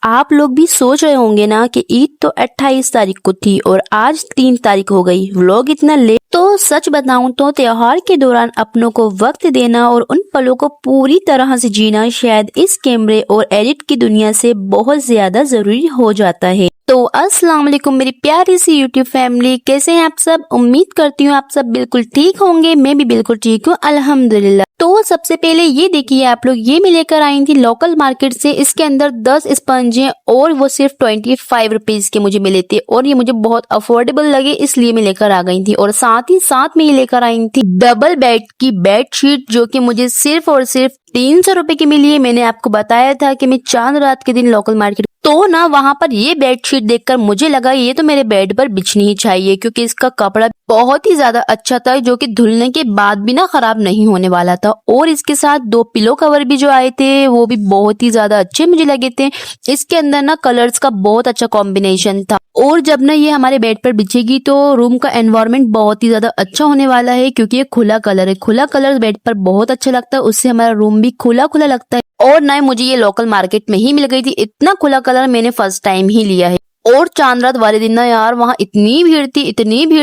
आप लोग भी सोच रहे होंगे ना कि ईद तो 28 तारीख को थी और आज 3 तारीख हो गई। व्लॉग इतना लेट। तो सच बताऊं तो त्योहार के दौरान अपनों को वक्त देना और उन पलों को पूरी तरह से जीना शायद इस कैमरे और एडिट की दुनिया से बहुत ज्यादा जरूरी हो जाता है। तो अस्सलाम वालेकुम मेरी प्यारी सी यूट्यूब फैमिली, कैसे हैं आप सब। उम्मीद करती हूँ आप सब बिल्कुल ठीक होंगे। मैं भी बिल्कुल ठीक हूँ अल्हम्दुलिल्लाह। तो सबसे पहले ये देखिए आप लोग, ये मैं लेकर आई थी लोकल मार्केट से। इसके अंदर 10 स्पंजे और वो सिर्फ 25 रुपीज के मुझे मिले थे और ये मुझे बहुत अफोर्डेबल लगे, इसलिए मैं लेकर आ गई थी। और साथ ही साथ में ये लेकर आई थी डबल बेड की बेडशीट, जो कि मुझे सिर्फ और सिर्फ 300 रुपए की मिली है। मैंने आपको बताया था कि मैं चांद रात के दिन लोकल मार्केट तो ना वहां पर ये बेडशीट देखकर मुझे लगा ये तो मेरे बेड पर बिछनी ही चाहिए, क्योंकि इसका कपड़ा बहुत ही ज्यादा अच्छा था, जो कि धुलने के बाद भी ना खराब नहीं होने वाला था। और इसके साथ 2 पिलो कवर भी जो आए थे वो भी बहुत ही ज्यादा अच्छे मुझे लगे थे। इसके अंदर ना कलर्स का बहुत अच्छा कॉम्बिनेशन था। और जब ना ये हमारे बेड पर बिछेगी तो रूम का एनवायरनमेंट बहुत ही ज्यादा अच्छा होने वाला है, क्योंकि ये खुला कलर है। खुला कलर बेड पर बहुत अच्छा लगता है, उससे हमारा रूम भी खुला खुला लगता है। और ना मुझे ये लोकल मार्केट में ही मिल गई थी। इतना खुला कलर मैंने फर्स्ट टाइम ही लिया है। और चांद रात वाले दिन ना यार वहां इतनी भीड़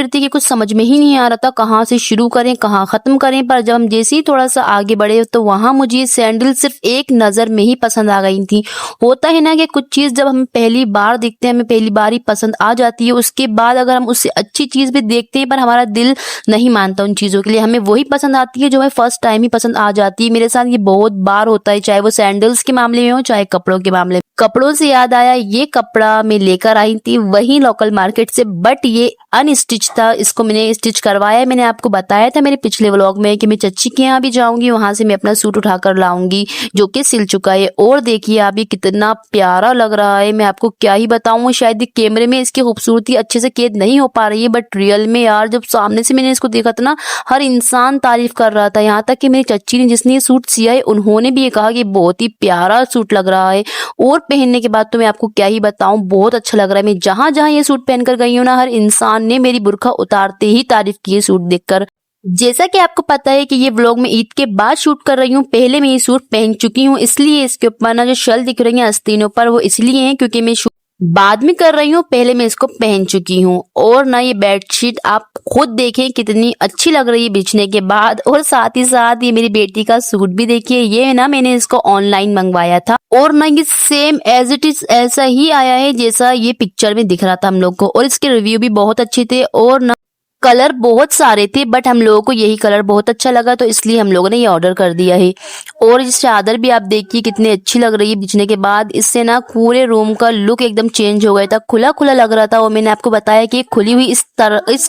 थी कि कुछ समझ में ही नहीं आ रहा था कहाँ से शुरू करें कहाँ खत्म करें। पर जब हम जैसे ही थोड़ा सा आगे बढ़े तो वहां मुझे ये सैंडल सिर्फ एक नजर में ही पसंद आ गई थी। होता है ना कि कुछ चीज जब हम पहली बार देखते हैं हमें पहली बार ही पसंद आ जाती है, उसके बाद अगर हम उससे अच्छी चीज भी देखते हैं पर हमारा दिल नहीं मानता उन चीजों के लिए, हमें वही पसंद आती है जो हमें फर्स्ट टाइम ही पसंद आ जाती है। मेरे साथ ये बहुत बार होता है, चाहे वो सैंडल्स के मामले में हो चाहे कपड़ों के मामले में। कपड़ों से याद आया, ये कपड़ा मैं लेकर आई थी वही लोकल मार्केट से, बट ये अनस्टिच था। इसको मैंने स्टिच करवाया। मैंने आपको बताया था मेरे पिछले व्लॉग में कि मैं चच्ची के यहाँ भी जाऊंगी, वहां से मैं अपना सूट उठाकर लाऊंगी जो कि सिल चुका है। और देखिए आप ये कितना प्यारा लग रहा है, मैं आपको क्या ही बताऊं। शायद कैमरे में इसकी खूबसूरती अच्छे से कैद नहीं हो पा रही है, बट रियल में यार जब सामने से मैंने इसको देखा था ना, हर इंसान तारीफ कर रहा था। यहाँ तक कि मेरी चच्ची ने जिसने ये सूट सिया है उन्होंने भी ये कहा कि बहुत ही प्यारा सूट लग रहा है। और पहनने के बाद तो मैं आपको क्या ही बताऊं, बहुत अच्छा लग रहा है। मैं जहां जहां ये सूट पहनकर गई हूं ना, हर इंसान ने मेरी बुर्का उतारते ही तारीफ की है सूट देखकर। जैसा कि आपको पता है कि ये व्लॉग मैं ईद के बाद शूट कर रही हूँ, पहले मैं ये सूट पहन चुकी हूँ, इसलिए इसके ऊपर ना जो शल दिख रही है आस्तीनों पर वो इसलिए है क्योंकि मैं बाद में कर रही हूँ, पहले मैं इसको पहन चुकी हूँ। और ना ये बेडशीट आप खुद देखें कितनी अच्छी लग रही है बिछने के बाद। और साथ ही साथ ये मेरी बेटी का सूट भी देखिए, ये ना मैंने इसको ऑनलाइन मंगवाया था और ना ये सेम एज इट इज ऐसा ही आया है जैसा ये पिक्चर में दिख रहा था हम लोग को। और इसके रिव्यू भी बहुत अच्छे थे और ना कलर बहुत सारे थे, बट हम लोगों को यही कलर बहुत अच्छा लगा तो इसलिए हम लोगों ने ये ऑर्डर कर दिया है। और इस चादर भी आप देखिए कितनी अच्छी लग रही है बिछने के बाद। इससे ना पूरे रूम का लुक एकदम चेंज हो गया था, खुला खुला लग रहा था। और मैंने आपको बताया कि खुली हुई इस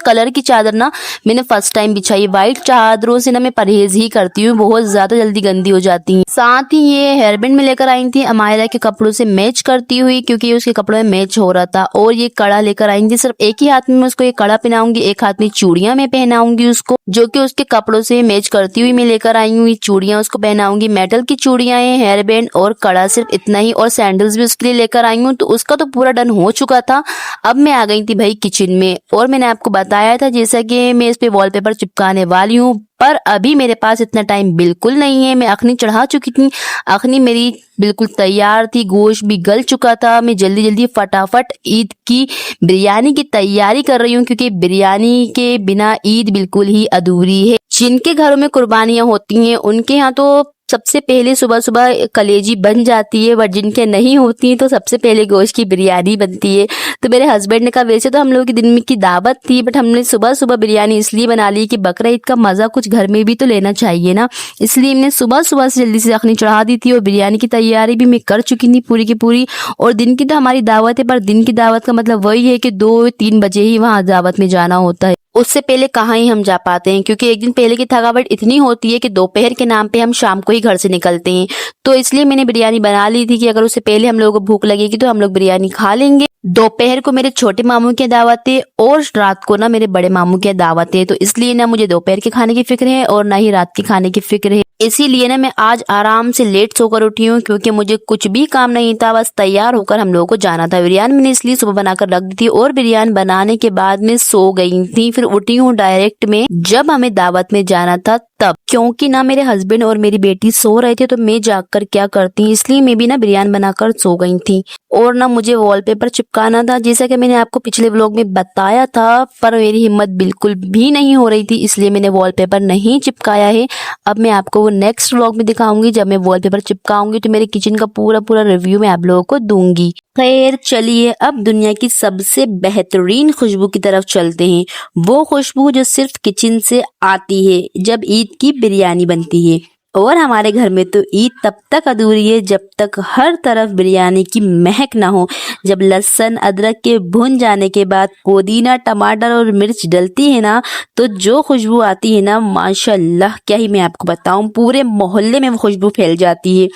कलर की चादर ना मैंने फर्स्ट टाइम बिछाई। व्हाइट चादरों से ना मैं परहेज ही करती हूँ, बहुत ज्यादा जल्दी गंदी हो जाती है। साथ ही ये हेयरबैंड में लेकर आई थी अमायरा के कपड़ों से मैच करती हुई, क्योंकि उसके कपड़ों में मैच हो रहा था। और ये कड़ा लेकर आई थी, सिर्फ एक ही हाथ में मैं उसको ये कड़ा पहनाऊंगी, एक हाथ में चूड़ियां मैं पहनाऊंगी उसको, जो कि उसके कपड़ों से मैच करती हुई मैं लेकर आई हूँ। ये चूड़ियां उसको पहनाऊंगी, मेटल की चूड़ियां हैं, हेयर बैंड और कड़ा, सिर्फ इतना ही। और सैंडल्स भी उसके लिए लेकर आई हूँ। तो उसका तो पूरा डन हो चुका था। अब मैं आ गई थी भाई किचन में, और मैंने आपको बताया था जैसा कि मैं इस पे वॉलपेपर चिपकाने वाली हूँ, पर अभी मेरे पास इतना टाइम बिल्कुल नहीं है। मैं अखनी चढ़ा चुकी थी, अखनी मेरी बिल्कुल तैयार थी, गोश्त भी गल चुका था। मैं जल्दी जल्दी फटाफट ईद की बिरयानी की तैयारी कर रही हूँ, क्योंकि बिरयानी के बिना ईद बिल्कुल ही अधूरी है। जिनके घरों में कुर्बानियां होती हैं उनके यहाँ तो सबसे पहले सुबह सुबह कलेजी बन जाती है, बट जिनके नहीं होती तो सबसे पहले गोश्त की बिरयानी बनती है। तो मेरे हस्बैंड ने कहा वैसे तो हम लोगों की दिन में की दावत थी, बट हमने सुबह सुबह बिरयानी इसलिए बना ली कि बकरा ईद का मजा कुछ घर में भी तो लेना चाहिए ना, इसलिए हमने सुबह सुबह से जल्दी से अखनी चढ़ा दी थी। और बिरयानी की तैयारी भी मैं कर चुकी थी पूरी की पूरी। और दिन की तो हमारी दावत है, पर दिन की दावत का मतलब वही है कि 2-3 बजे ही वहां दावत में जाना होता है, उससे पहले कहाँ ही हम जा पाते हैं, क्योंकि एक दिन पहले की थकावट इतनी होती है कि दोपहर के नाम पे हम शाम को ही घर से निकलते हैं। तो इसलिए मैंने बिरयानी बना ली थी कि अगर उससे पहले हम लोगों को भूख लगेगी तो हम लोग बिरयानी खा लेंगे। दोपहर को मेरे छोटे मामू की दावत है और रात को ना मेरे बड़े मामू की दावत है, तो इसलिए ना मुझे दोपहर के खाने की फिक्र है और ना ही रात के खाने की फिक्र है। इसीलिए ना मैं आज आराम से लेट सोकर उठी हूँ, क्योंकि मुझे कुछ भी काम नहीं था, बस तैयार होकर हम लोगों को जाना था। बिरयानी मैंने इसलिए सुबह बनाकर रख दी थी और बिरयानी बनाने के बाद मैं सो गई थी। फिर उठी हूँ डायरेक्ट में जब हमें दावत में जाना था तब, क्योंकि ना मेरे हस्बैंड और मेरी बेटी सो रहे थे तो मैं जागकर क्या करती, इसलिए मैं भी ना बिरयानी बनाकर सो गई थी। और ना मुझे वॉलपेपर चिपकाना था, जैसा कि मैंने आपको पिछले व्लॉग में बताया था, पर मेरी हिम्मत बिल्कुल भी नहीं हो रही थी, इसलिए मैंने वॉलपेपर नहीं चिपकाया है। अब मैं आपको वो नेक्स्ट व्लॉग में दिखाऊंगी जब मैं वॉलपेपर चिपकाऊंगी, तो मेरे किचन का पूरा रिव्यू मैं आप लोगों को दूंगी। खैर चलिए अब दुनिया की सबसे बेहतरीन खुशबू की तरफ चलते हैं, वो खुशबू जो सिर्फ किचन से आती है जब ईद की बिरयानी बनती है। और हमारे घर में तो ईद तब तक अधूरी है जब तक हर तरफ बिरयानी की महक ना हो। जब लहसुन अदरक के भुन जाने के बाद पुदीना टमाटर और मिर्च डलती है ना, तो जो खुशबू आती है ना, माशाल्लाह क्या ही मैं आपको बताऊं, पूरे मोहल्ले में वो खुशबू फैल जाती है।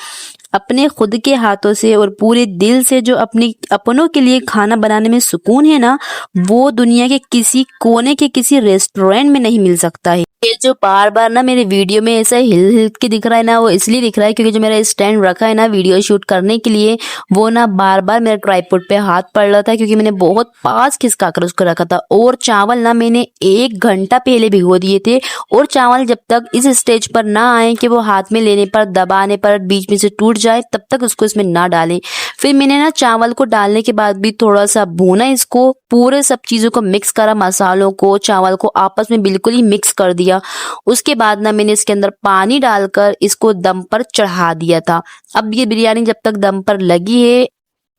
अपने खुद के हाथों से और पूरे दिल से जो अपनों के लिए खाना बनाने में सुकून है ना, वो दुनिया के किसी कोने के किसी रेस्टोरेंट में नहीं मिल सकता है। ये जो बार बार ना मेरे वीडियो में ऐसा हिल हिल के दिख रहा है ना, वो इसलिए दिख रहा है क्योंकि जो मेरा स्टैंड रखा है ना वीडियो शूट करने के लिए, वो ना बार बार मेरे ट्राइपॉड पे हाथ पड़ रहा था, क्योंकि मैंने बहुत पास खिसका कर उसको रखा था। और चावल ना मैंने 1 घंटा पहले भिगो दिए थे, और चावल जब तक इस स्टेज पर ना आए कि वो हाथ में लेने पर दबाने पर बीच में से टूट जाए, तब तक उसको इसमें ना डालें। फिर मैंने ना चावल को डालने के बाद भी थोड़ा सा भूना, इसको पूरे सब चीजों को मिक्स करा, मसालों को चावल को आपस में बिल्कुल ही मिक्स कर दिया। उसके बाद ना मैंने इसके अंदर पानी डालकर इसको दम पर चढ़ा दिया था। अब ये बिरयानी जब तक दम पर लगी है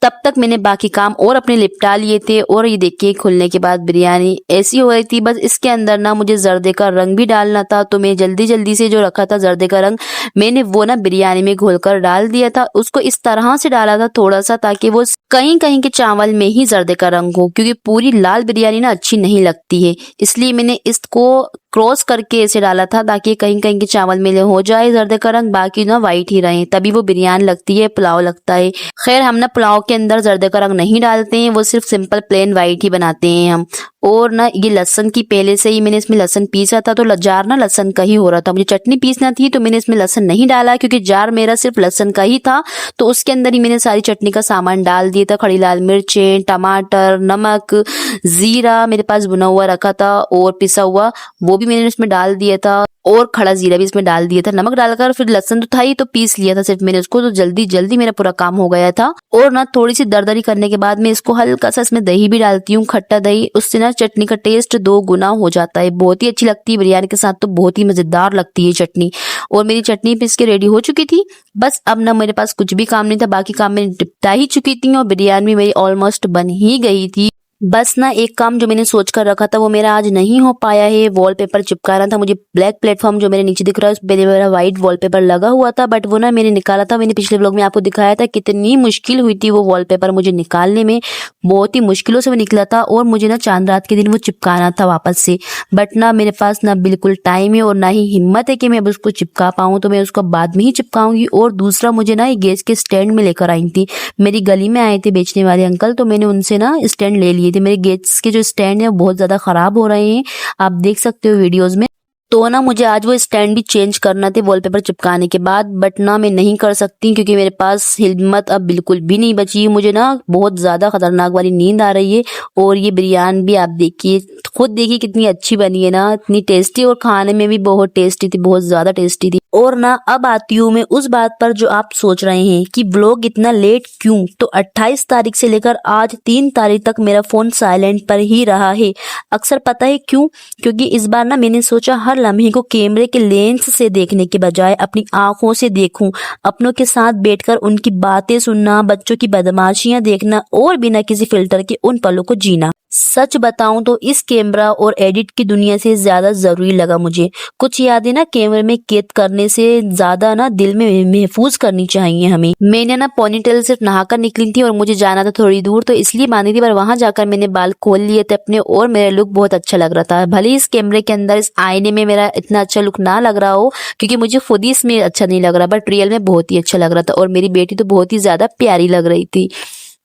तब तक मैंने बाकी काम और अपने निपटा लिए थे। और ये देखिए खुलने के बाद बिरयानी ऐसी हो रही थी। बस इसके अंदर ना मुझे जर्दे का रंग भी डालना था, तो मैं जल्दी जल्दी से जो रखा था जर्दे का रंग, मैंने वो ना बिरयानी में घोलकर डाल दिया था। उसको इस तरह से डाला था थोड़ा सा, ताकि वो कहीं कहीं के चावल में ही जर्दे का रंग हो, क्योंकि पूरी लाल बिरयानी ना अच्छी नहीं लगती है। इसलिए मैंने इसको क्रॉस करके ऐसे डाला था ताकि कहीं कहीं के चावल में हो जाए जर्दे का रंग, बाकी ना वाइट ही रहे, तभी वो बिरयानी लगती है, पुलाव लगता है। खैर हम ना पुलाव के अंदर जर्दे का रंग नहीं डालते हैं, वो सिर्फ सिंपल प्लेन वाइट ही बनाते हैं हम। और ना ये लहसुन की पहले से ही मैंने इसमें लहसुन पीसा था, तो जार ना लहसुन का ही हो रहा था। मुझे चटनी पीसना थी तो मैंने इसमें लहसुन नहीं डाला, क्योंकि जार मेरा सिर्फ लहसुन का ही था, तो उसके अंदर ही मैंने सारी चटनी का सामान डाल दिया था। खड़ी लाल मिर्चें, टमाटर, नमक, जीरा मेरे पास भुना हुआ रखा था, और पिसा हुआ वो भी मैंने इसमें डाल दिया था, और खड़ा जीरा भी इसमें डाल दिया था। नमक डालकर फिर लहसुन तो था ही, तो पीस लिया था सिर्फ मैंने उसको, तो जल्दी जल्दी मेरा पूरा काम हो गया था। और ना थोड़ी सी दरदरी करने के बाद मैं इसको हल्का सा इसमें दही भी डालती हूँ, खट्टा दही, उससे ना चटनी का टेस्ट 2 गुना हो जाता है। बहुत ही अच्छी लगती है बिरयानी के साथ, तो बहुत ही मजेदार लगती है चटनी। और मेरी चटनी पीस के रेडी हो चुकी थी। बस अब ना मेरे पास कुछ भी काम नहीं था, बाकी काम मैंने निपटा ही चुकी थी, और बिरयानी भी मेरी ऑलमोस्ट बन ही गई थी। बस ना एक काम जो मैंने सोच कर रखा था वो मेरा आज नहीं हो पाया है, वॉलपेपर चिपकाना था मुझे। ब्लैक प्लेटफॉर्म जो मेरे नीचे दिख रहा है उस पे मेरा व्हाइट वॉलपेपर लगा हुआ था, बट वो ना मैंने निकाला था। मैंने पिछले व्लॉग में आपको दिखाया था कितनी मुश्किल हुई थी वो वॉलपेपर मुझे निकालने में, बहुत ही मुश्किलों से वो निकला था। और मुझे ना चांद रात के दिन वो चिपकाना था वापस से, बट ना मेरे पास ना बिल्कुल टाइम है और ना ही हिम्मत है कि मैं अब उसको चिपका पाऊँ, तो मैं उसको बाद में ही चिपकाऊंगी। और दूसरा मुझे ना ये गैस के स्टैंड में लेकर आई थी, मेरी गली में आए थे बेचने वाले अंकल, तो मैंने उनसे ना स्टैंड ले लिए थे। मेरे गैस के जो स्टैंड है वो बहुत ज्यादा खराब हो रहे हैं, आप देख सकते हो वीडियोस में। तो ना मुझे आज वो स्टैंड भी चेंज करना थे वॉलपेपर चिपकाने के बाद, बट ना मैं नहीं कर सकती क्योंकि मेरे पास हिम्मत अब बिल्कुल भी नहीं बची। मुझे ना बहुत ज्यादा खतरनाक वाली नींद आ रही है। और ये बिरयानी भी आप देखिए, खुद देखिए कितनी अच्छी बनी है ना, इतनी टेस्टी, और खाने में भी बहुत टेस्टी थी, बहुत ज्यादा टेस्टी थी। और ना अब आती हूँ मैं उस बात पर जो आप सोच रहे हैं कि व्लॉग इतना लेट क्यों। तो 28 तारीख से लेकर आज 3 तारीख तक मेरा फोन साइलेंट पर ही रहा है। अक्सर पता है क्यों? क्योंकि इस बार ना मैंने सोचा हर लम्हे को कैमरे के लेंस से देखने के बजाय अपनी आंखों से देखूं, अपनों के साथ बैठकर उनकी बातें सुनना, बच्चों की बदमाशियां देखना, और बिना किसी फिल्टर के उन पलों को जीना। सच बताऊं तो इस कैमरा और एडिट की दुनिया से ज्यादा जरूरी लगा मुझे। कुछ यादें ना कैमरे में कैद करने से ज्यादा ना दिल में महफूज करनी चाहिए हमें। मैंने ना पोनीटेल सिर्फ नहाकर निकली थी और मुझे जाना था थोड़ी दूर, तो इसलिए बांधी थी, पर वहां जाकर मैंने बाल खोल लिए थे अपने, और मेरा लुक बहुत अच्छा लग रहा था। भले इस कैमरे के अंदर इस आईने में मेरा इतना अच्छा लुक ना लग रहा हो, क्योंकि मुझे खुद ही इसमें अच्छा नहीं लग रहा, बट रियल में बहुत ही अच्छा लग रहा था। और मेरी बेटी तो बहुत ही ज्यादा प्यारी लग रही थी।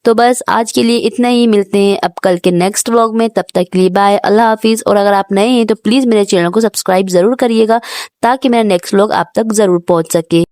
तो बस आज के लिए इतना ही, मिलते हैं अब कल के नेक्स्ट व्लॉग में। तब तक के लिए बाय, अल्लाह हाफिज। और अगर आप नए हैं तो प्लीज़ मेरे चैनल को सब्सक्राइब ज़रूर करिएगा ताकि मेरा नेक्स्ट व्लॉग आप तक ज़रूर पहुंच सके।